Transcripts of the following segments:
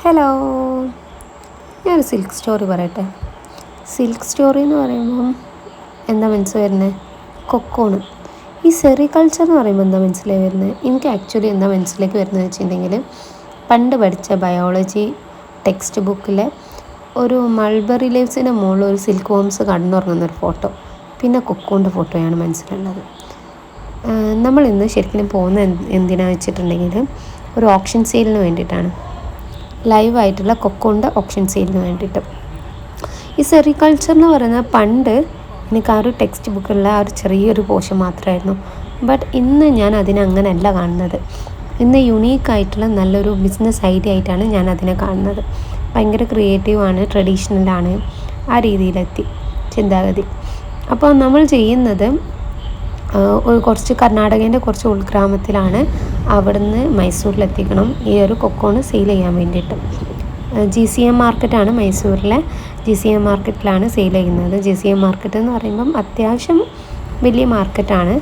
Hello, ഞാനൊരു silk story പറയട്ടെ. Silk story എന്ന് പറയുമ്പം എന്താ മനസ്സിൽ വരുന്നത്? കൊക്കോണ്. ഈ സെറികൾച്ചർ എന്ന് പറയുമ്പോൾ എന്താ മനസ്സിലായി വരുന്നത്? എനിക്ക് ആക്ച്വലി എന്താ മനസ്സിലേക്ക് വരുന്നത് വെച്ചിട്ടുണ്ടെങ്കിൽ, പണ്ട് പഠിച്ച ബയോളജി ടെക്സ്റ്റ് ബുക്കിലെ ഒരു മൾബറി ലീവ്സിൻ്റെ മുകളിൽ ഒരു സിൽക്ക് വോംസ് കടന്നുറങ്ങുന്നൊരു ഫോട്ടോ, പിന്നെ കൊക്കോൻ്റെ ഫോട്ടോയാണ് മനസ്സിലുള്ളത്. നമ്മളിന്ന് ശരിക്കും പോകുന്ന എന്തിനാണെന്ന് വെച്ചിട്ടുണ്ടെങ്കിൽ ഒരു ഓപ്ഷൻ സെയിലിന് വേണ്ടിയിട്ടാണ്. ലൈവായിട്ടുള്ള കൊക്കോൻ്റെ ഓപ്ഷൻ സെയിലിന് വേണ്ടിയിട്ട്. ഈ സെറികൾച്ചർ എന്ന് പറയുന്നത് പണ്ട് എനിക്ക് ആ ഒരു ടെക്സ്റ്റ് ബുക്കിലുള്ള ആ ഒരു ചെറിയൊരു പോർഷൻ മാത്രമായിരുന്നു. ബട്ട് ഇന്ന് ഞാൻ അതിനങ്ങനെയല്ല കാണുന്നത്. ഇന്ന് യുണീക്കായിട്ടുള്ള നല്ലൊരു ബിസിനസ് ഐഡിയ ആയിട്ടാണ് ഞാൻ അതിനെ കാണുന്നത്. ഭയങ്കര ക്രിയേറ്റീവാണ്, ട്രഡീഷണലാണ്, ആ രീതിയിലെത്തി ചിന്താഗതി. അപ്പോൾ നമ്മൾ ചെയ്യുന്നത് കുറച്ച് കർണാടകേൻ്റെ കുറച്ച് ഉൾഗ്രാമത്തിലാണ്. അവിടുന്ന് മൈസൂരിലെത്തിക്കണം ഈ ഒരു കൊക്കോണ് സെയിൽ ചെയ്യാൻ വേണ്ടിയിട്ട്. GCM മാർക്കറ്റാണ് മൈസൂരിലെ. GCM മാർക്കറ്റിലാണ് സെയിൽ ചെയ്യുന്നത്. GCM മാർക്കറ്റ് എന്ന് പറയുമ്പം അത്യാവശ്യം വലിയ മാർക്കറ്റാണ്.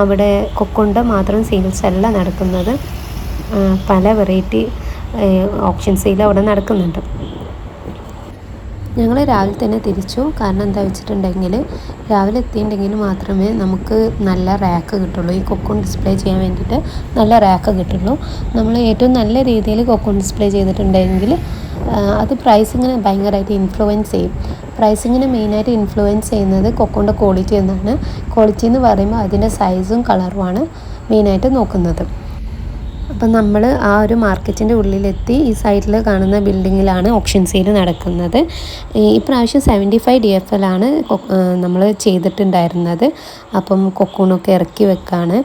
അവിടെ കൊക്കോൻ്റെ മാത്രം സെയിൽസ് അല്ല നടക്കുന്നത്, പല വെറൈറ്റി ഓപ്ഷൻ സെയിൽ അവിടെ നടക്കുന്നുണ്ട്. ഞങ്ങൾ രാവിലെ തന്നെ തിരിച്ചു. കാരണം എന്താ വെച്ചിട്ടുണ്ടെങ്കിൽ, രാവിലെ എത്തിയിട്ടുണ്ടെങ്കിൽ മാത്രമേ നമുക്ക് നല്ല റാക്ക് കിട്ടുള്ളൂ. ഈ കൊക്കോൺ ഡിസ്പ്ലേ ചെയ്യാൻ വേണ്ടിയിട്ട് നല്ല റാക്ക് കിട്ടുള്ളൂ. നമ്മൾ ഏറ്റവും നല്ല രീതിയിൽ കൊക്കോൺ ഡിസ്പ്ലേ ചെയ്തിട്ടുണ്ടെങ്കിൽ അത് പ്രൈസിങ്ങിനെ ഭയങ്കരമായിട്ട് ഇൻഫ്ലുവൻസ് ചെയ്യും. പ്രൈസിങ്ങിനെ മെയിനായിട്ട് ഇൻഫ്ലുവൻസ് ചെയ്യുന്നത് കൊക്കോൻ്റെ ക്വാളിറ്റി എന്നാണ്. ക്വാളിറ്റി എന്ന് പറയുമ്പോൾ അതിൻ്റെ സൈസും കളറുമാണ് മെയിനായിട്ട് നോക്കുന്നത്. അപ്പം നമ്മൾ ആ ഒരു മാർക്കറ്റിൻ്റെ ഉള്ളിലെത്തി. ഈ സൈഡിൽ കാണുന്ന ബിൽഡിങ്ങിലാണ് ഓപ്ഷൻ സെയിൽ നടക്കുന്നത്. ഇപ്രാവശ്യം 75 DFL ആണ് നമ്മൾ ചെയ്തിട്ടുണ്ടായിരുന്നത്. അപ്പം കൊക്കോണൊക്കെ ഇറക്കി വെക്കാണ്.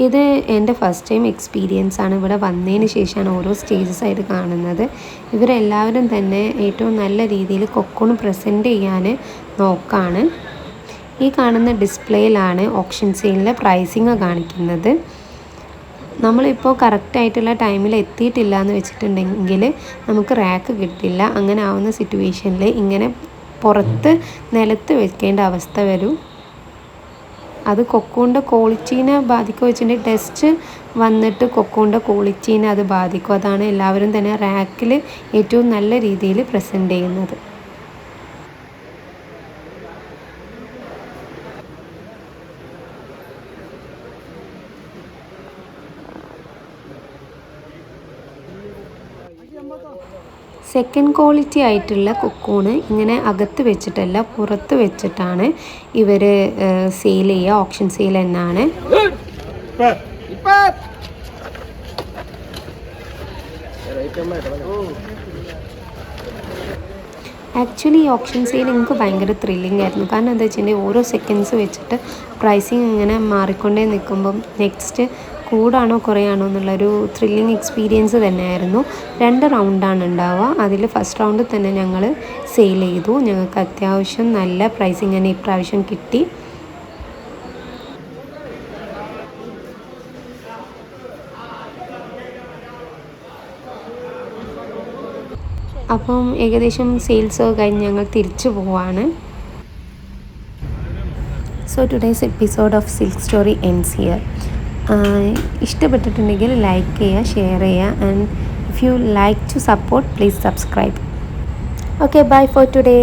ഇത് എൻ്റെ ഫസ്റ്റ് ടൈം എക്സ്പീരിയൻസ് ആണ്. ഇവിടെ വന്നതിന് ശേഷമാണ് ഓരോ സ്റ്റേജസ് ആയിട്ട് കാണുന്നത്. ഇവരെല്ലാവരും തന്നെ ഏറ്റവും നല്ല രീതിയിൽ കൊക്കോൺ പ്രസൻറ്റ് ചെയ്യാൻ നോക്കാണ്. ഈ കാണുന്ന ഡിസ്പ്ലേയിലാണ് ഓപ്ഷൻ സെയിലിലെ പ്രൈസിങ് കാണിക്കുന്നത്. നമ്മളിപ്പോൾ കറക്റ്റായിട്ടുള്ള ടൈമിൽ എത്തിയിട്ടില്ല എന്ന് വെച്ചിട്ടുണ്ടെങ്കിൽ നമുക്ക് റാക്ക് കിട്ടില്ല. അങ്ങനെ ആവുന്ന സിറ്റുവേഷനിൽ ഇങ്ങനെ പുറത്ത് നിലത്ത് വെക്കേണ്ട അവസ്ഥ വരും. അത് കൊക്കോൻ്റെ ക്വാളിറ്റീനെ ബാധിക്കുക വെച്ചിട്ടുണ്ടെങ്കിൽ ടെസ്റ്റ് വന്നിട്ട് കൊക്കോൻ്റെ ക്വാളിറ്റീനെ അത് ബാധിക്കും. അതാണ് എല്ലാവരും തന്നെ റാക്കിൽ ഏറ്റവും നല്ല രീതിയിൽ പ്രസൻറ്റ് ചെയ്യുന്നത്. സെക്കൻഡ് ക്വാളിറ്റി ആയിട്ടുള്ള കൊക്കോണ് ഇങ്ങനെ അകത്ത് വെച്ചിട്ടല്ല, പുറത്ത് വെച്ചിട്ടാണ് ഇവർ സെയിൽ ചെയ്യുക. ഓപ്ഷൻ സെയിൽ തന്നെയാണ്. ആക്ച്വലി ഈ ഓപ്ഷൻ സെയിൽ എനിക്ക് ഭയങ്കര ത്രില്ലിംഗ് ആയിരുന്നു. കാരണം എന്താ വെച്ചിട്ടുണ്ടെങ്കിൽ ഓരോ സെക്കൻഡ്സ് വെച്ചിട്ട് പ്രൈസിങ് ഇങ്ങനെ മാറിക്കൊണ്ടേ നിൽക്കുമ്പം നെക്സ്റ്റ് കൂടാണോ കുറയാണോ എന്നുള്ളൊരു ത്രില്ലിംഗ് എക്സ്പീരിയൻസ് തന്നെയായിരുന്നു. 2 റൗണ്ടാണ് ഉണ്ടാവുക. അതിൽ ഫസ്റ്റ് റൗണ്ടിൽ തന്നെ ഞങ്ങൾ സെയിൽ ചെയ്തു. ഞങ്ങൾക്ക് അത്യാവശ്യം നല്ല പ്രൈസിങ് തന്നെ ഇപ്രാവശ്യം കിട്ടി. അപ്പം ഏകദേശം സെയിൽസ് കഴിഞ്ഞ് ഞങ്ങൾ തിരിച്ചു പോവാണ്. So today's episode of silk story ends here. ഇഷ്ടപ്പെട്ടിട്ടുണ്ടെങ്കിൽ ലൈക്ക് ചെയ്യുക, ഷെയർ ചെയ്യുക, and if you like to support please subscribe. Okay, bye for today.